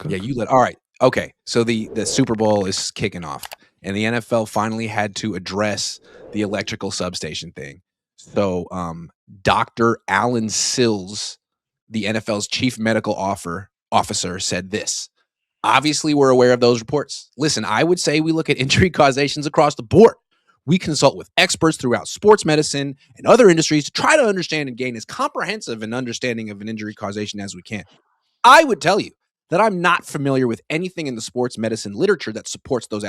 Yeah, you let. All right. Okay. So the Super Bowl is kicking off, and the NFL finally had to address the electrical substation thing. So, Dr. Alan Sills, the NFL's chief medical officer, said this. Obviously, we're aware of those reports. Listen, I would say we look at injury causations across the board. We consult with experts throughout sports medicine and other industries to try to understand and gain as comprehensive an understanding of an injury causation as we can. I would tell you that I'm not familiar with anything in the sports medicine literature that supports those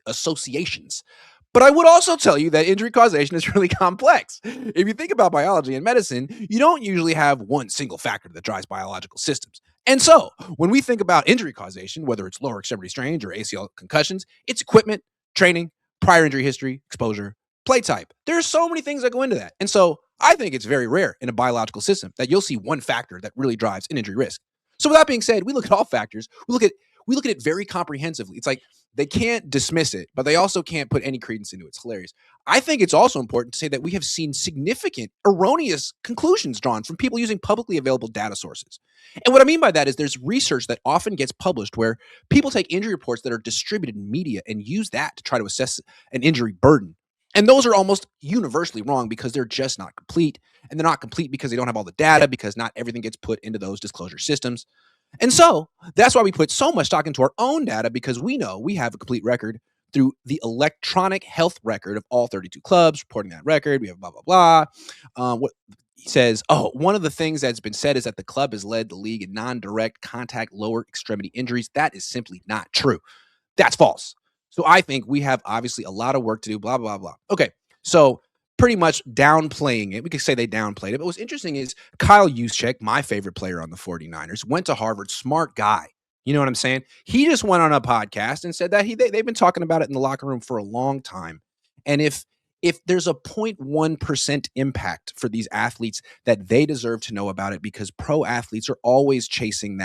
associations. But I would also tell you that injury causation is really complex. If you think about biology and medicine, you don't usually have one single factor that drives biological systems. And so, when we think about injury causation, whether it's lower extremity strains or ACL concussions, it's equipment, training, prior injury history, exposure, play type. There are so many things that go into that. And so, I think it's very rare in a biological system that you'll see one factor that really drives an injury risk. So, with that being said, we look at all factors. We look at it very comprehensively. It's like they can't dismiss it, but they also can't put any credence into it. It's hilarious. I think it's also important to say that we have seen significant erroneous conclusions drawn from people using publicly available data sources. And what I mean by that is there's research that often gets published where people take injury reports that are distributed in media and use that to try to assess an injury burden. And those are almost universally wrong because they're just not complete. And they're not complete because they don't have all the data, because not everything gets put into those disclosure systems. And so that's why we put so much stock into our own data, because we know we have a complete record through the electronic health record of all 32 clubs reporting that record. We have blah, blah, blah. What he says, one of the things that's been said is that the club has led the league in non-direct contact lower extremity injuries. That is simply not true. That's false. So I think we have obviously a lot of work to do, blah, blah, blah. Okay, so pretty much downplaying it. We could say they downplayed it. But what's interesting is Kyle Juszczyk, my favorite player on the 49ers, went to Harvard, smart guy. You know what I'm saying? He just went on a podcast and said that they've been talking about it in the locker room for a long time. And if there's a 0.1% impact for these athletes, that they deserve to know about it, because pro athletes are always chasing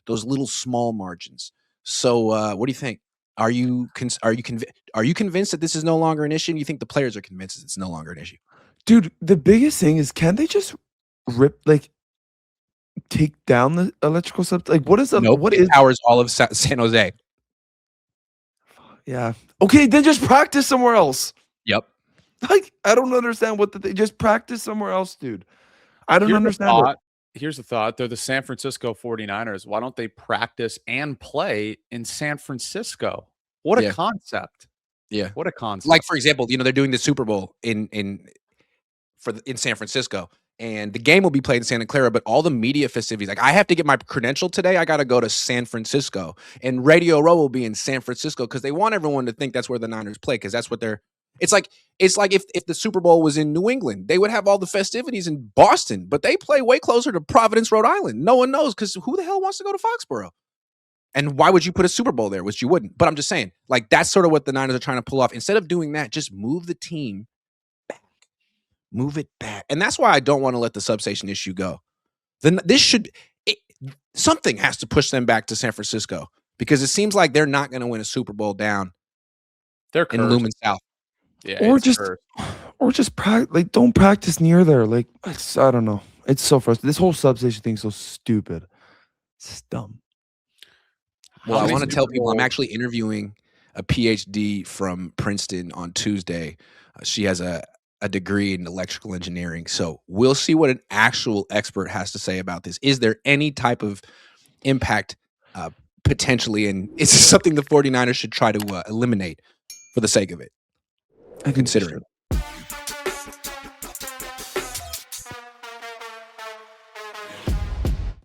those little small margins. So what do you think? Are you convinced that this is no longer an issue? And you think the players are convinced that it's no longer an issue? Dude, the biggest thing is, can they just take down the electrical sub? Like, what is powers all of San Jose? Yeah. Okay, then just practice somewhere else. Yep. Like, I don't understand they just practice somewhere else, dude. I don't understand it. Here's a thought. They're the San Francisco 49ers. Why don't they practice and play in San Francisco? What a concept. Yeah. What a concept. Like, for example, they're doing the Super Bowl in San Francisco, and the game will be played in Santa Clara, but all the media festivities, like, I have to get my credential today. I got to go to San Francisco, and Radio Row will be in San Francisco because they want everyone to think that's where the Niners play, because that's what they're. It's like if the Super Bowl was in New England, they would have all the festivities in Boston, but they play way closer to Providence, Rhode Island. No one knows, because who the hell wants to go to Foxborough? And why would you put a Super Bowl there, which you wouldn't? But I'm just saying, like, that's sort of what the Niners are trying to pull off. Instead of doing that, just move the team back. Move it back. And that's why I don't want to let the substation issue go. Then something has to push them back to San Francisco, because it seems like they're not going to win a Super Bowl down in Lumen South. Yeah, or just don't practice near there. Like, I don't know. It's so frustrating. This whole substation thing is so stupid. It's dumb. Well, I want to tell people I'm actually interviewing a PhD from Princeton on Tuesday. She has a degree in electrical engineering. So we'll see what an actual expert has to say about this. Is there any type of impact potentially? And is this something the 49ers should try to eliminate for the sake of it? Considering.